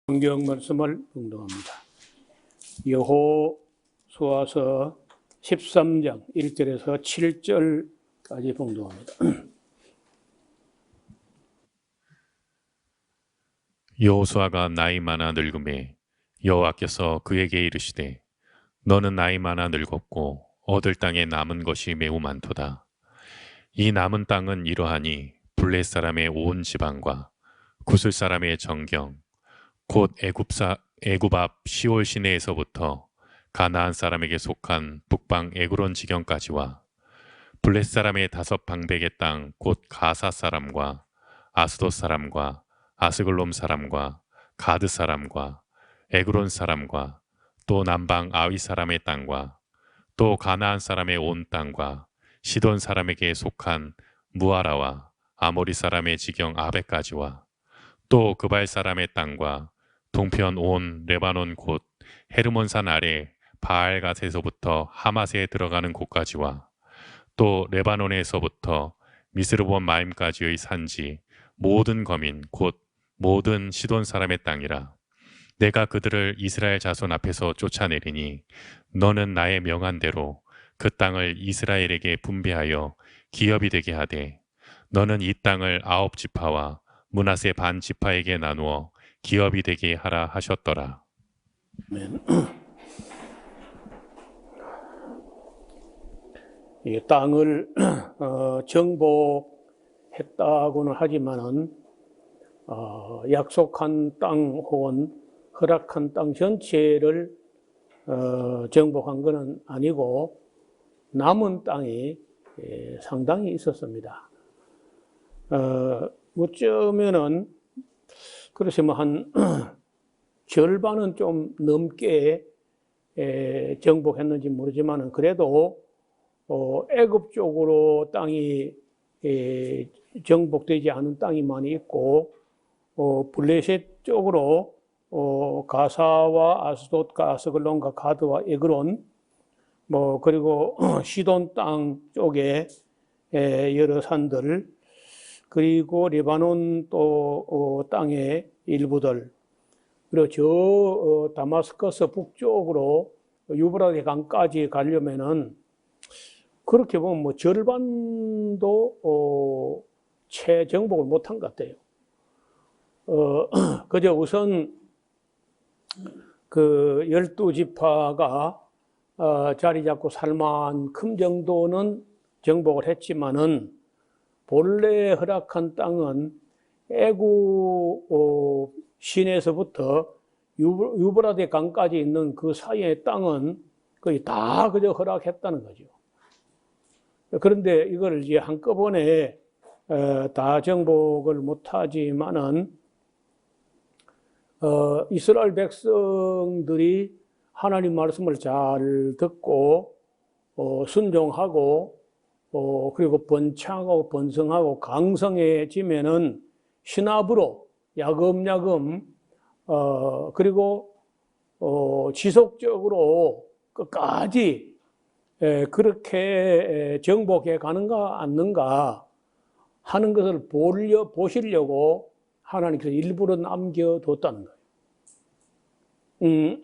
성경 말씀을 봉독합니다. 여호수아서 13장 1절에서 7절까지 봉독합니다. 여호수아가 나이 많아 늙음에 여호와께서 그에게 이르시되 너는 나이 많아 늙었고 얻을 땅에 남은 것이 매우 많도다. 이 남은 땅은 이러하니 블레 사람의 온 지방과 구슬 사람의 정경 곧 애굽 앞 시올 시내에서부터 가나안 사람에게 속한 북방 에그론 지경까지와 블레 사람의 5방백의 땅 곧 가사 사람과 아스돗 사람과 아스글롬 사람과 가드 사람과 에그론 사람과 또 남방 아위 사람의 땅과 또 가나안 사람의 온 땅과 시돈 사람에게 속한 무아라와 아모리 사람의 지경 아베까지와 또 그발 사람의 땅과 동편 온 레바논 곧 헤르몬산 아래 바알갓에서부터 하맛에 들어가는 곳까지와 또 레바논에서부터 미스르본 마임까지의 산지 모든 거민 곧 모든 시돈 사람의 땅이라. 내가 그들을 이스라엘 자손 앞에서 쫓아내리니 너는 나의 명한 대로 그 땅을 이스라엘에게 분배하여 기업이 되게 하되 너는 이 땅을 9지파와 므낫세 반 지파에게 나누어 기업이 되게 하라 하셨더라. 이 땅을 정복했다고는 하지만은 약속한 땅 혹은 허락한 땅 전체를 정복한 것은 아니고 남은 땅이 상당히 있었습니다. 어쩌면은 그렇지만 한 절반은 좀 넘게 정복했는지 모르지만은 그래도 애굽 쪽으로 땅이 정복되지 않은 땅이 많이 있고 블레셋 쪽으로 가사와 아스돗과 아스글론과 가드와 에그론 그리고 시돈 땅 쪽에 여러 산들 그리고 레바논 또 땅의 일부들 그리고 저 다마스커스 북쪽으로 유브라데 강까지 가려면은 그렇게 보면 절반도 채 정복을 못한 것 같아요. 그저 우선 그 12지파가 자리 잡고 살 만큼 정도는 정복을 했지만은 본래 허락한 땅은 애굽 시내에서부터 유브라데 강까지 있는 그 사이의 땅은 거의 다 그저 허락했다는 거죠. 그런데 이걸 이제 한꺼번에 다 정복을 못하지만은 이스라엘 백성들이 하나님 말씀을 잘 듣고 순종하고 그리고 번창하고 번성하고 강성해지면은 신압으로 야금야금 그리고 지속적으로 끝까지 그렇게 정복해 가는가 않는가 하는 것을 보시려고 하나님께서 일부러 남겨뒀다는 거예요.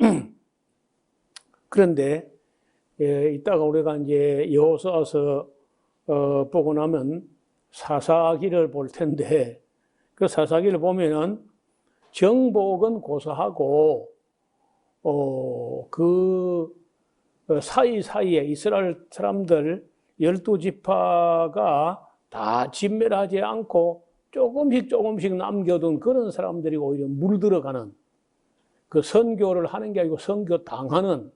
그런데 이따가 우리가 이제 여호수아서 보고 나면 사사기를 볼 텐데 그 사사기를 보면은 정복은 고사하고 그 사이사이에 이스라엘 사람들 12지파가 다 진멸하지 않고 조금씩 남겨둔 그런 사람들이 오히려 물들어가는 그 선교를 하는 게 아니고 선교 당하는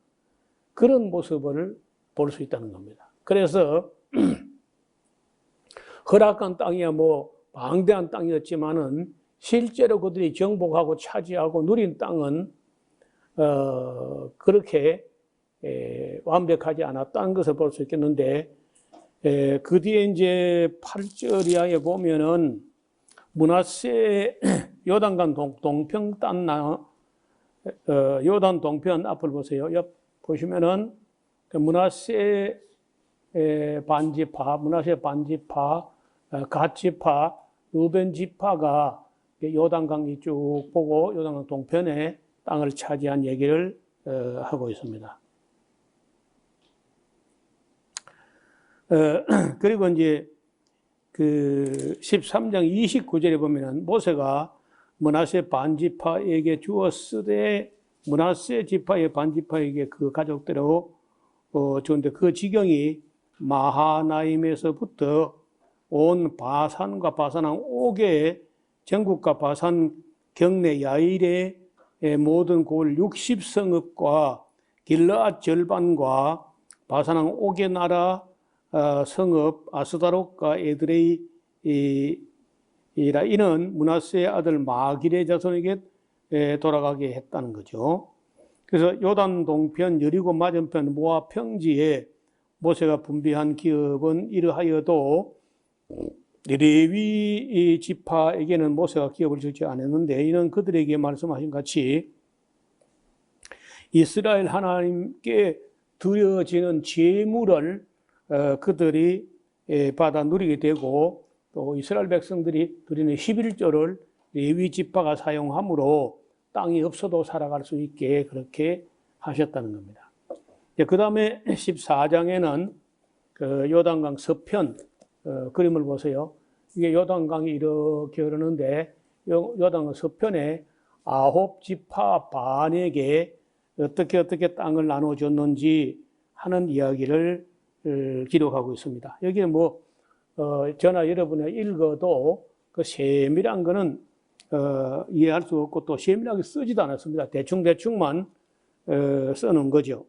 그런 모습을 볼 수 있다는 겁니다. 그래서 허락한 땅이야 방대한 땅이었지만은 실제로 그들이 정복하고 차지하고 누린 땅은 그렇게 완벽하지 않았다는 것을 볼 수 있겠는데 그 뒤에 이제 8절 이하에 보면은 므낫세 요단강 동편 땅 요단 동편 앞을 보세요. 옆 보시면은 므낫세 반지파, 갓지파, 루벤 지파가 요단강이 쭉 보고 요단강 동편에 땅을 차지한 얘기를 하고 있습니다. 그리고 이제 그 13장 29절에 보면은 모세가 므낫세 반지파에게 주었으되 므낫세 지파의 반지파에게 그 가족대로 주는데 그 지경이 마하나임에서부터 온 바산과 바산왕 옥의 전국과 바산 경내 야일의 모든 고을 60성읍과 길르앗 절반과 바산왕 옥의 나라 성읍 아스다롯과 에드레이라 이는 므낫세의 아들 마길의 자손에게 돌아가게 했다는 거죠. 그래서 요단 동편 여리고 맞은편 모압 평지에 모세가 분배한 기업은 이러하여도 레위 지파에게는 모세가 기업을 주지 않았는데 이는 그들에게 말씀하신 같이 이스라엘 하나님께 드려지는 제물을 그들이 받아 누리게 되고 또 이스라엘 백성들이 드리는 11조를 레위 지파가 사용함으로 땅이 없어도 살아갈 수 있게 그렇게 하셨다는 겁니다. 그 다음에 14장에는 그 요단강 서편 그림을 보세요. 이게 요단강이 이렇게 흐르는데 요단강 서편에 아홉 지파 반에게 어떻게 땅을 나눠줬는지 하는 이야기를 기록하고 있습니다. 여기는 뭐 저나 여러분이 읽어도 그 세밀한 거는 이해할 수 없고 또 세밀하게 쓰지도 않았습니다. 대충만 써놓은 거죠.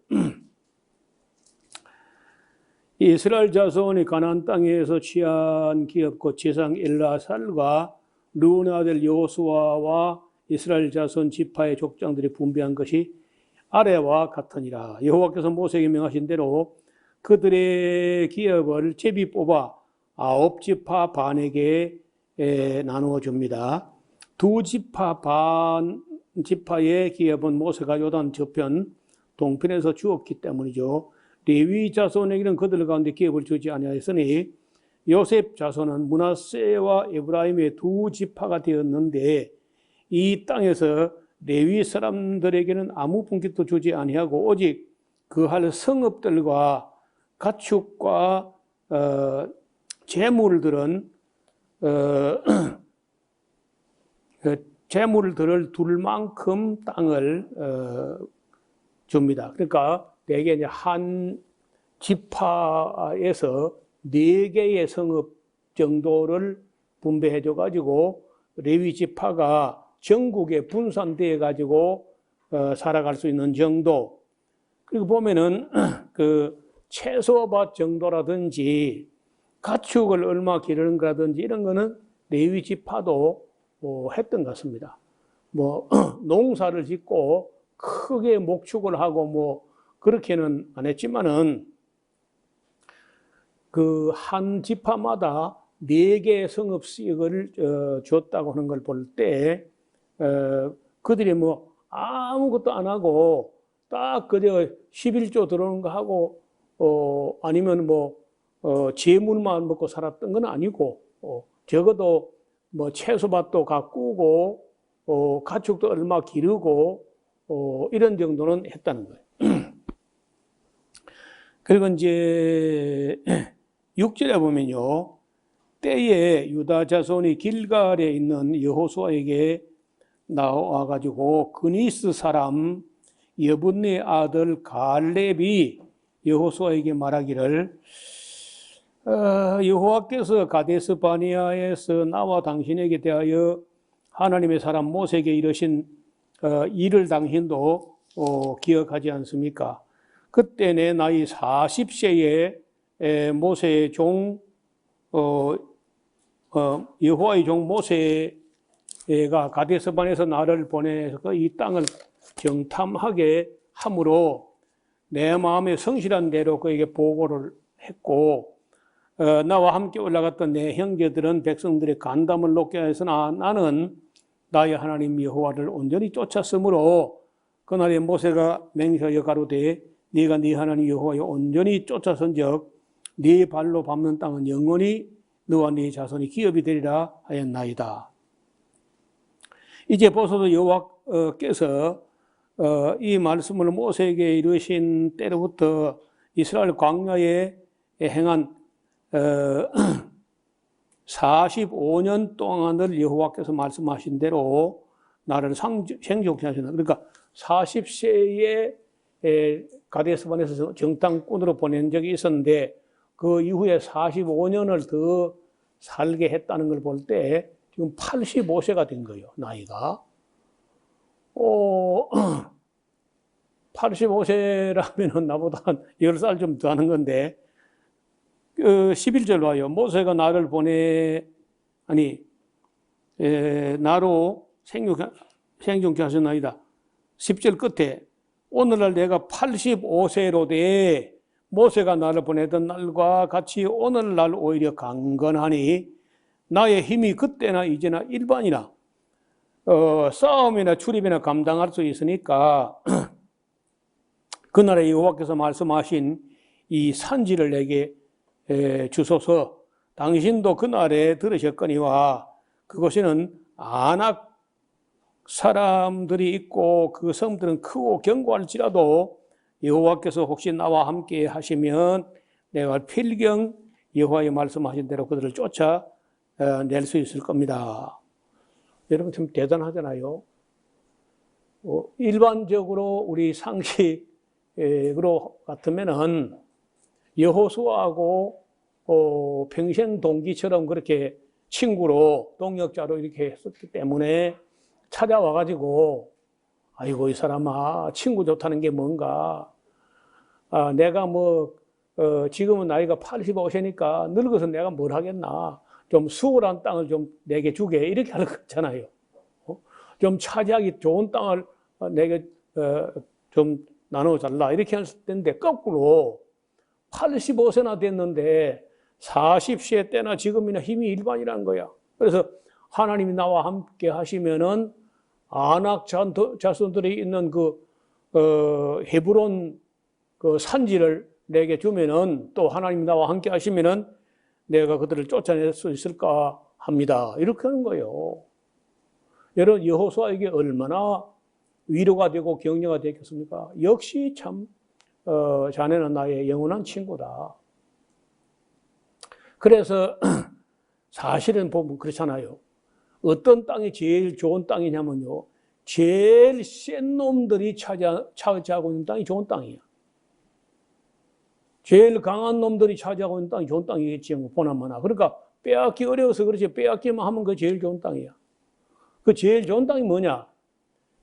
이스라엘 자손이 가나안 땅에서 취한 기업 곧 제상 엘라살과 르운의 아들 여호수아와 이스라엘 자손 지파의 족장들이 분배한 것이 아래와 같으니라. 여호와께서 모세에게 명하신 대로 그들의 기업을 제비 뽑아 아홉 지파 반에게 나누어 줍니다. 두 지파 반 지파의 기업은 모세가 요단 저편 동편에서 주었기 때문이죠. 레위 자손에게는 그들 가운데 기업을 주지 아니하였으니 요셉 자손은 므낫세와 에브라임의 두 지파가 되었는데 이 땅에서 레위 사람들에게는 아무 분깃도 주지 아니하고 오직 그할 성읍들과 가축과 재물들은 재물들을 둘 만큼 땅을 줍니다. 그러니까 대개 이제 한 지파에서 4개의 성읍 정도를 분배해 줘 가지고 레위 지파가 전국에 분산되어 가지고 살아갈 수 있는 정도. 그리고 보면은 그 채소밭 정도라든지 가축을 얼마 기르는가라든지 이런 거는 레위 지파도 했던 것 같습니다. 뭐 농사를 짓고 크게 목축을 하고 뭐 그렇게는 안 했지만은 그 한 지파마다 4개의 성읍씩을 줬다고 하는 걸 볼 때 그들이 뭐 아무것도 안 하고 딱 그저 11조 들어오는 거 하고 아니면 뭐 재물만 먹고 살았던 건 아니고 적어도 뭐 채소밭도 가꾸고 가축도 얼마 기르고 이런 정도는 했다는 거예요. 그리고 이제 6절에 보면요. 때에 유다 자손이 길갈에 있는 여호수아에게 나와가지고 그니스 사람 여분네 아들 갈렙이 여호수아에게 말하기를 여호와께서 가데스 바니아에서 나와 당신에게 대하여 하나님의 사람 모세에게 이르신 일을 당신도 기억하지 않습니까? 그때 내 나이 40세에 모세의 종 여호와의 종 모세가 가데스반에서 나를 보내서 이 땅을 정탐하게 함으로 내 마음에 성실한 대로 그에게 보고를 했고 나와 함께 올라갔던 내 형제들은 백성들의 간담을 높게 하였으나 나는 나의 하나님 여호와를 온전히 쫓았으므로 그날에 모세가 맹세하여 가로되 네가 네 하나님 여호와여 온전히 쫓아선즉 네 발로 밟는 땅은 영원히 너와 네 자손이 기업이 되리라 하였나이다. 이제 보소서 여호와께서 이 말씀을 모세에게 이르신 때로부터 이스라엘 광야에 행한 45년 동안을 여호와께서 말씀하신 대로 나를 생존케 하셨다. 그러니까 40세에 가데스반에서 정탐꾼으로 보낸 적이 있었는데 그 이후에 45년을 더 살게 했다는 걸 볼 때 지금 85세가 된 거예요, 나이가. 85세라면 나보다 한 10살 좀 더 하는 건데, 11절 봐요. 모세가 나를 나로 생존케 하셨나이다. 10절 끝에 오늘날 내가 85세로 돼 모세가 나를 보내던 날과 같이 오늘날 오히려 강건하니 나의 힘이 그때나 이제나 일반이나 싸움이나 출입이나 감당할 수 있으니까 그날에 여호와께서 말씀하신 이 산지를 내게 주소서. 당신도 그날에 들으셨거니와 그곳에는 아낙 사람들이 있고 그 성들은 크고 견고할지라도 여호와께서 혹시 나와 함께 하시면 내가 필경 여호와의 말씀하신 대로 그들을 쫓아 낼 수 있을 겁니다. 여러분 참 대단하잖아요. 일반적으로 우리 상식으로 같으면은 여호수아하고 평생 동기처럼 그렇게 친구로 동역자로 이렇게 했었기 때문에 찾아와가지고 아이고 이 사람아 친구 좋다는 게 뭔가 내가 지금은 나이가 85세니까 늙어서 내가 뭘 하겠나 좀 수월한 땅을 좀 내게 주게 이렇게 할 거잖아요. 좀 차지하기 좋은 땅을 내게 좀 나눠달라 이렇게 할 텐데 거꾸로 85세나 됐는데 40세 때나 지금이나 힘이 일반이라는 거야. 그래서 하나님이 나와 함께 하시면은 아낙 자손들이 있는 헤브론 산지를 내게 주면은 또 하나님이 나와 함께 하시면은 내가 그들을 쫓아낼 수 있을까 합니다. 이렇게 하는 거예요. 여러분 여호수아에게 얼마나 위로가 되고 격려가 되겠습니까? 역시 참 자네는 나의 영원한 친구다. 그래서 사실은 보면 그렇잖아요. 어떤 땅이 제일 좋은 땅이냐면요. 제일 센 놈들이 차지하고 있는 땅이 좋은 땅이야. 제일 강한 놈들이 차지하고 있는 땅이 좋은 땅이겠지. 보나마나. 그러니까 빼앗기 어려워서 그렇지 빼앗기만 하면 그 제일 좋은 땅이야. 그 제일 좋은 땅이 뭐냐?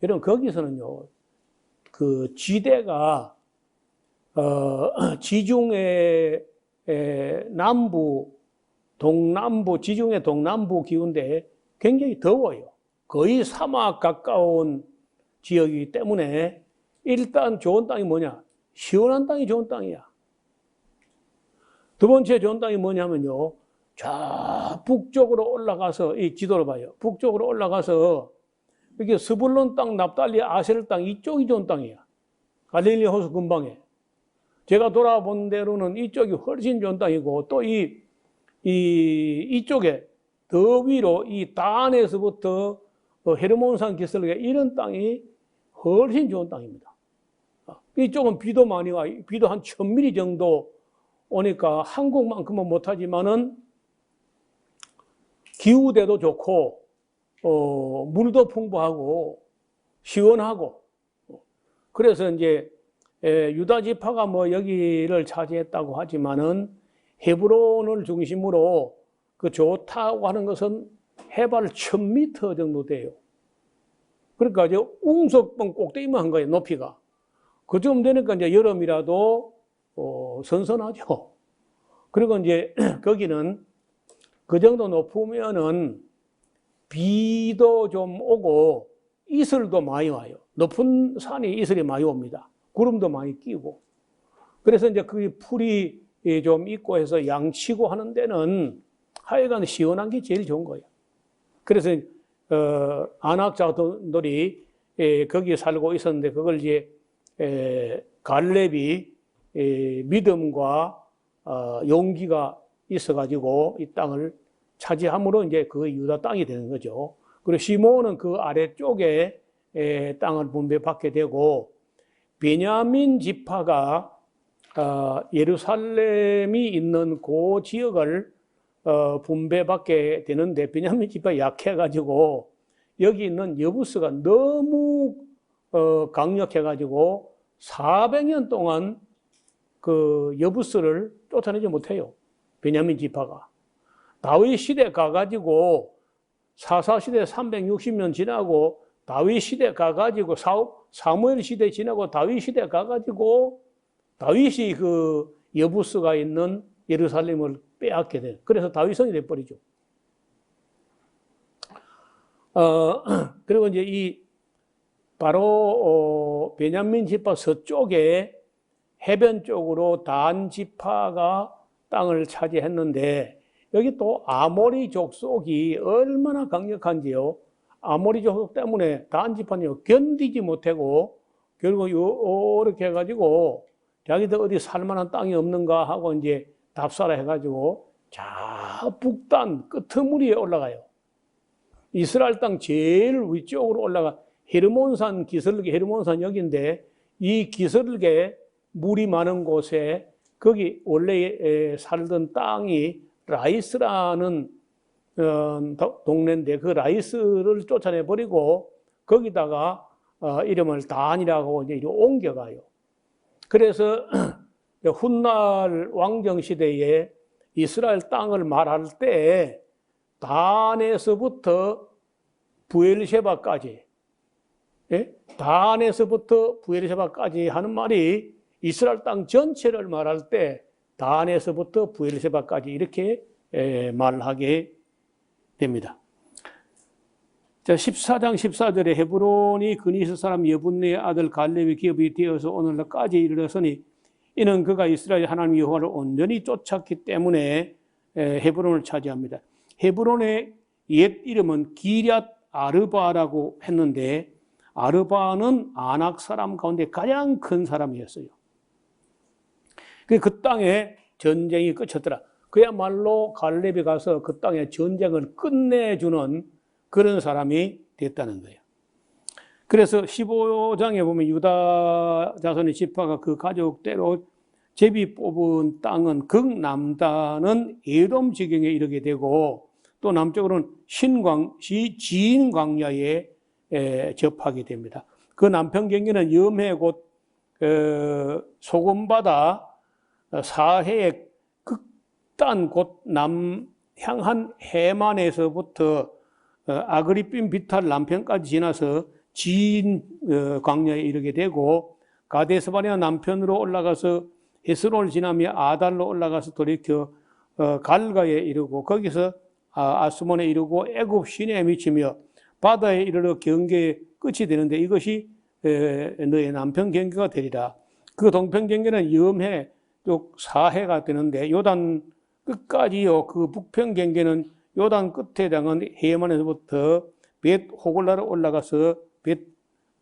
여러분 거기서는요. 그 지대가 지중해 동남부, 지중해 동남부 기운데 굉장히 더워요. 거의 사막 가까운 지역이기 때문에 일단 좋은 땅이 뭐냐? 시원한 땅이 좋은 땅이야. 두 번째 좋은 땅이 뭐냐면요. 저 북쪽으로 올라가서, 이 지도로 봐요. 북쪽으로 올라가서 이게 스불론 땅, 납달리, 아셀 땅 이쪽이 좋은 땅이야. 갈릴리 호수 근방에. 제가 돌아본 대로는 이쪽이 훨씬 좋은 땅이고 또 이쪽에 더 위로 이 단에서부터 헤르몬산 기슭에 이런 땅이 훨씬 좋은 땅입니다. 이쪽은 비도 많이 와, 비도 한 1000mm 정도 오니까 한국만큼은 못하지만은 기후대도 좋고 물도 풍부하고 시원하고 그래서 이제 유다 지파가 여기를 차지했다고 하지만은 헤브론을 중심으로 그 좋다고 하는 것은 해발 1000m 정도 돼요. 그러니까 이제 웅석봉 꼭대기만 한 거예요, 높이가. 그 정도 되니까 이제 여름이라도 선선하죠. 그리고 이제 거기는 그 정도 높으면은 비도 좀 오고 이슬도 많이 와요. 높은 산이 이슬이 많이 옵니다. 구름도 많이 끼고. 그래서 이제 그 풀이 좀 있고 해서 양치고 하는 데는 하여간 시원한 게 제일 좋은 거예요. 그래서 안악자들이 거기에 살고 있었는데 그걸 이제 갈렙이 믿음과 용기가 있어가지고 이 땅을 차지함으로 이제 그 유다 땅이 되는 거죠. 그리고 시몬은 그 아래쪽에 땅을 분배받게 되고, 베냐민 지파가 예루살렘이 있는 그 지역을 분배받게 되는데, 베냐민 지파가 약해가지고 여기 있는 여부스가 너무 강력해가지고 400년 동안 그 여부스를 쫓아내지 못해요. 베냐민 지파가. 다윗 시대 가가지고 사사시대 360년 지나고 다윗 시대 가가지고 사무엘 시대 지나고 다윗 시대 가가지고 다윗이 그 여부스가 있는 예루살렘을 빼앗게 돼요. 그래서 다윗성이 돼버리죠. 그리고 이제 이 바로 베냐민 지파 서쪽에 해변 쪽으로 단 지파가 땅을 차지했는데, 여기 또 아모리 족속이 얼마나 강력한지요. 아모리 족속 때문에 단 지파는 견디지 못하고 결국 이렇게 해가지고 자기들 어디 살만한 땅이 없는가 하고 이제 답사라 해가지고 저 북단 끄트무리에 올라가요. 이스라엘 땅 제일 위쪽으로 올라가 헤르몬산 기슭에, 헤르몬산 여기인데 이 기슭에 물이 많은 곳에 거기 원래 살던 땅이 라이스라는 동네인데 그 라이스를 쫓아내 버리고 거기다가 이름을 단이라고 이제 옮겨가요. 그래서 훗날 왕정 시대에 이스라엘 땅을 말할 때 단에서부터 부엘셰바까지, 예? 단에서부터 부엘셰바까지 하는 말이 이스라엘 땅 전체를 말할 때 단에서부터 부엘셰바까지 이렇게 말하게 됩니다. 자, 14장 14절에 헤브론이 그니스 사람 여분네의 아들 갈렙의 기업이 되어서 오늘날까지 이르렀으니 이는 그가 이스라엘 하나님 여호와를 온전히 쫓았기 때문에 헤브론을 차지합니다. 헤브론의 옛 이름은 기럇 아르바라고 했는데 아르바는 아낙 사람 가운데 가장 큰 사람이었어요. 그 땅에 전쟁이 끝쳤더라. 그야말로 갈렙이 가서 그 땅에 전쟁을 끝내주는 그런 사람이 됐다는 거예요. 그래서 15장에 보면 유다 자손의 지파가 그 가족대로 제비 뽑은 땅은 극남단은 에돔 지경에 이르게 되고 또 남쪽으로는 지인 광야에 접하게 됩니다. 그 남편 경계는 염해 곧 소금바다 사해의 극단 곧 남향한 해만에서부터 아그리핀 비탈 남편까지 지나서 지인 광야에 이르게 되고 가데스바네아 남편으로 올라가서 헤스론을 지나며 아달로 올라가서 돌이켜 갈가에 이르고 거기서 아스몬에 이르고 애굽 시내에 미치며 바다에 이르러 경계의 끝이 되는데 이것이 너의 남편 경계가 되리라. 그 동편 경계는 염해 또 사해가 되는데 요단 끝까지요. 그 북편 경계는 요단 끝에 해당은 해만에서부터 벳 호골라로 올라가서 벳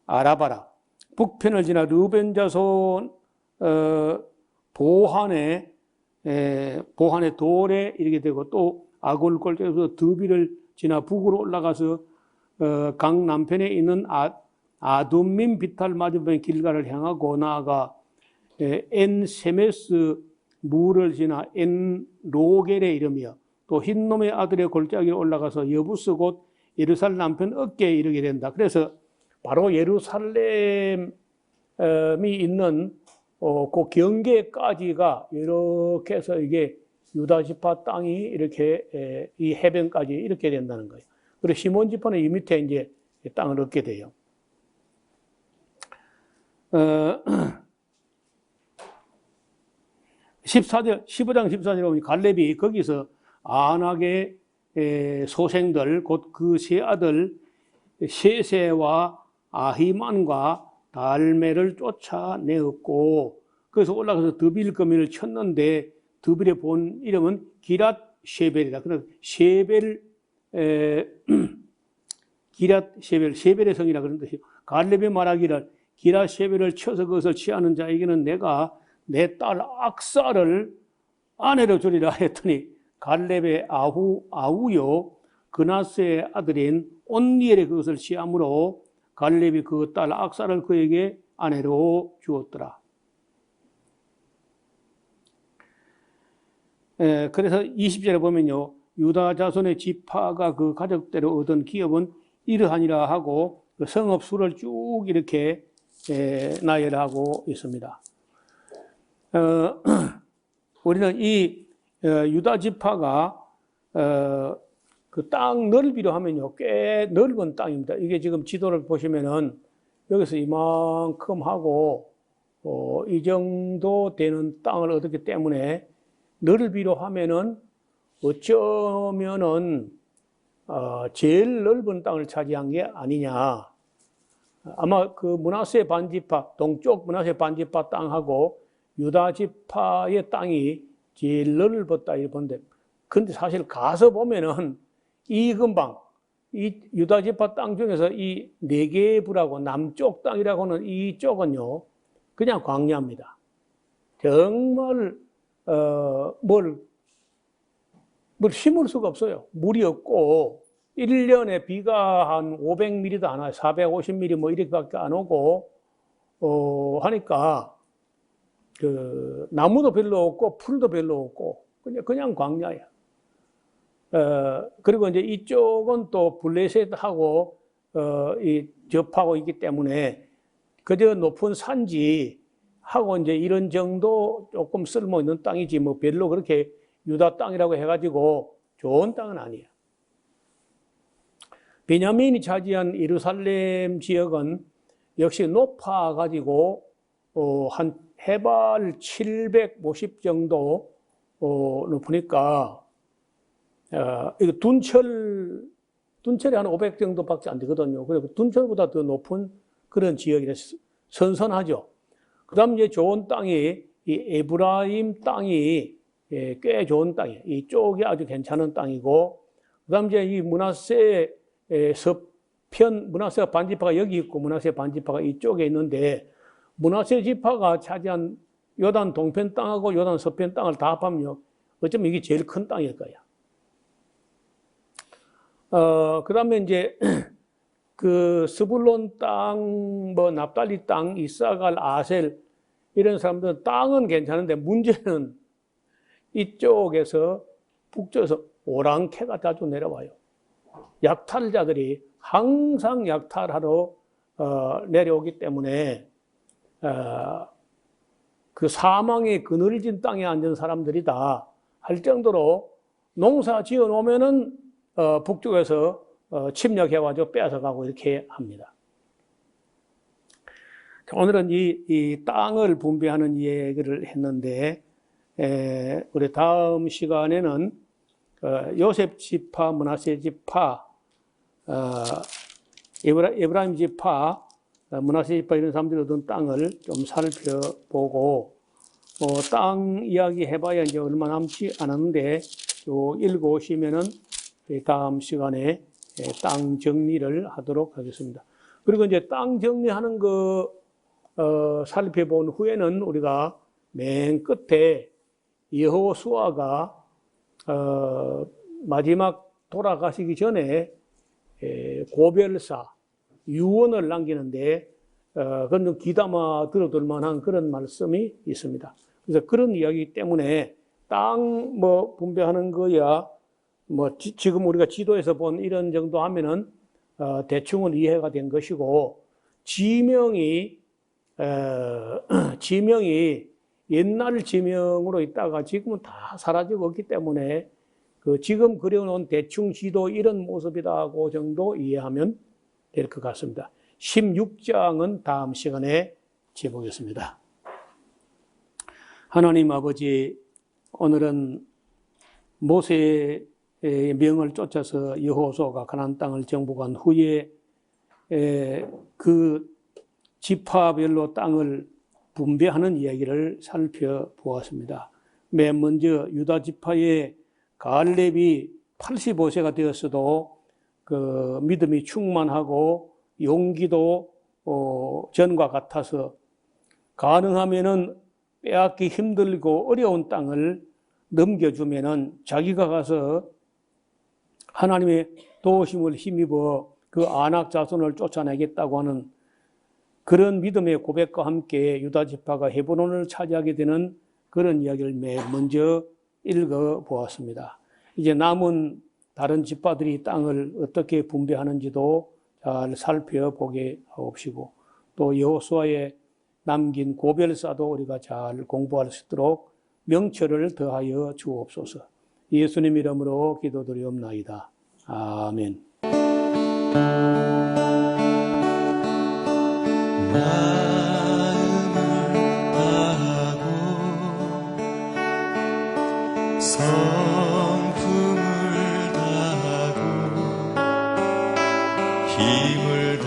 아라바라 북편을 지나 르벤 자손 보한의 돌에 이르게 되고 또 아골 골짜기에서 드비를 지나 북으로 올라가서 강 남편에 있는 아둠민 비탈 맞은편 길가를 향하고 나아가 엔 세메스 물을 지나 엔 로겔에 이르며 또 흰놈의 아들의 골짜기에 올라가서 여부스 곧 예루살렘 남편 어깨에 이르게 된다. 그래서 바로 예루살렘이 있는 그 경계까지가 이렇게 해서 이게 유다 지파 땅이 이렇게 이 해변까지 이렇게 된다는 거예요. 그리고 시몬 지파는 이 밑에 이제 땅을 얻게 돼요. 15장 14절에 보면 갈렙이 거기서 아낙의 소생들 곧 그 세 아들 셰세와 아히만과 달메를 쫓아내었고 그래서 올라가서 드빌 거민을 쳤는데 드빌의 본 이름은 기랏 셰벨이다. 그래서 기랏 셰벨의 성이라 그런 뜻이요. 갈렙이 말하기를 기랏 셰벨을 쳐서 그것을 취하는 자에게는 내가 내 딸 악사를 아내로 주리라 했더니 갈렙의 아우요 그나스의 아들인 온니엘의 그것을 시함으로 갈렙이 그 딸 악사를 그에게 아내로 주었더라. 그래서 20절에 보면요, 유다 자손의 지파가 그 가족대로 얻은 기업은 이러하니라 하고 그 성읍 수를 쭉 이렇게 나열하고 있습니다. 우리는 이 유다 지파가 그 땅 넓이로 하면요, 꽤 넓은 땅입니다. 이게 지금 지도를 보시면은 여기서 이만큼 하고 이 정도 되는 땅을 얻었기 때문에 넓이로 하면은 어쩌면은 제일 넓은 땅을 차지한 게 아니냐. 아마 그 므낫세 반지파, 동쪽 므낫세 반지파 땅하고 유다 지파의 땅이 제일 넓었다 이런데, 근데 사실 가서 보면은 이 근방, 이 유다 지파 땅 중에서 이 네게브라고 남쪽 땅이라고는 이쪽은요, 그냥 광야입니다. 정말 뭘 심을 수가 없어요. 물이 없고 1년에 비가 한 500mm도 안 와요. 450mm 뭐 이렇게밖에 안 오고 하니까 그 나무도 별로 없고 풀도 별로 없고 그냥 광야야. 그리고 이제 이쪽은 또 블레셋하고 이 접하고 있기 때문에 그저 높은 산지 하고 이제 이런 정도 조금 쓸모 있는 땅이지 뭐 별로 그렇게 유다 땅이라고 해가지고 좋은 땅은 아니에요. 베냐민이 차지한 예루살렘 지역은 역시 높아가지고 한 해발 750 정도 높으니까 이거 둔철이 한 500 정도밖에 안 되거든요. 그리고 둔철보다 더 높은 그런 지역이라 선선하죠. 그 다음 이제 좋은 땅이 이 에브라임 땅이 꽤 좋은 땅이에요. 이쪽이 아주 괜찮은 땅이고, 그 다음 이제 이 므낫세 서편, 므낫세 반지파가 여기 있고 므낫세 반지파가 이쪽에 있는데, 므낫세 지파가 차지한 요단 동편 땅하고 요단 서편 땅을 다 합하면 어쩌면 이게 제일 큰 땅일 거야. 그 다음에 이제 그 스불론 땅, 뭐 납달리 땅, 이사갈, 아셀 이런 사람들은 땅은 괜찮은데 문제는 이쪽에서 북쪽에서 오랑캐가 자주 내려와요. 약탈자들이 항상 약탈하러 내려오기 때문에 그 사망의 그늘진 땅에 앉은 사람들이다 할 정도로 농사 지어 놓으면은 북쪽에서 침략해가지고 빼앗아가고 이렇게 합니다. 오늘은 이 땅을 분배하는 얘기를 했는데, 우리 다음 시간에는 요셉 지파, 므낫세 지파, 에브라임 지파, 므낫세 지파 이런 사람들이 얻은 땅을 좀 살펴보고, 땅 이야기 해봐야 이제 얼마 남지 않았는데, 요 읽어오시면은 다음 시간에 땅 정리를 하도록 하겠습니다. 그리고 이제 땅 정리하는 거 살펴본 후에는 우리가 맨 끝에 여호수아가 마지막 돌아가시기 전에 고별사, 유언을 남기는데 그건 좀 귀담아 들어둘 만한 그런 말씀이 있습니다. 그래서 그런 이야기 때문에 땅 뭐 분배하는 거야 뭐 지금 우리가 지도에서 본 이런 정도 하면은 대충은 이해가 된 것이고, 지명이 옛날 지명으로 있다가 지금은 다 사라지고 있기 때문에 그 지금 그려놓은 대충 지도 이런 모습이다 그 정도 이해하면 될 것 같습니다. 16장은 다음 시간에 재보겠습니다. 하나님 아버지, 오늘은 모세의 명을 쫓아서 여호수아가 가나안 땅을 정복한 후에 그 지파별로 땅을 분배하는 이야기를 살펴보았습니다. 맨 먼저 유다 지파의 갈렙이 85세가 되었어도 그 믿음이 충만하고 용기도 전과 같아서 가능하면은 빼앗기 힘들고 어려운 땅을 넘겨주면은 자기가 가서 하나님의 도우심을 힘입어 그 안악 자손을 쫓아내겠다고 하는 그런 믿음의 고백과 함께 유다 지파가 헤브론을 차지하게 되는 그런 이야기를 맨 먼저 읽어보았습니다. 이제 남은 다른 지파들이 땅을 어떻게 분배하는지도 잘 살펴보게 하옵시고, 또 여호수아의 남긴 고별사도 우리가 잘 공부할 수 있도록 명철을 더하여 주옵소서. 예수님 이름으로 기도드리옵나이다. 아멘. 마음을 다하고 성품을 다하고 힘을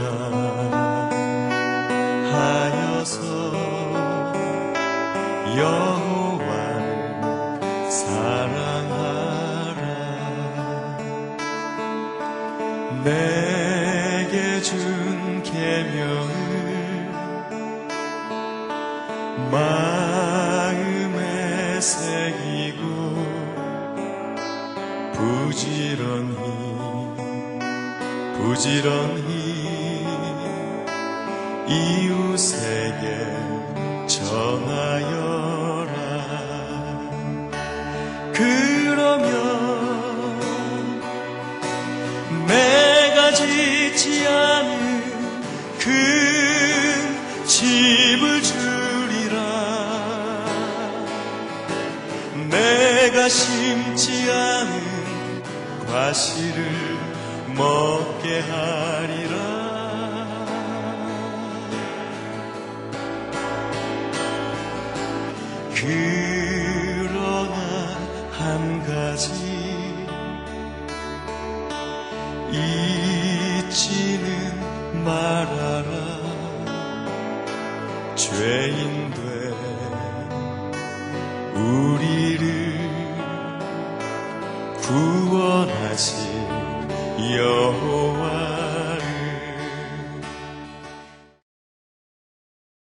다하여서 여호와를 사랑하라. 내게 준 계명을 마음에 새기고 부지런히 이웃에게 전하여라. 그러면 내가 짓지 않은 큰 집을 주리라. 내가 심지 않은 과실을 먹게 하리라. 그러나 한 가지 잊지는 말아라. 죄인 된 우리를 구원하신 여호와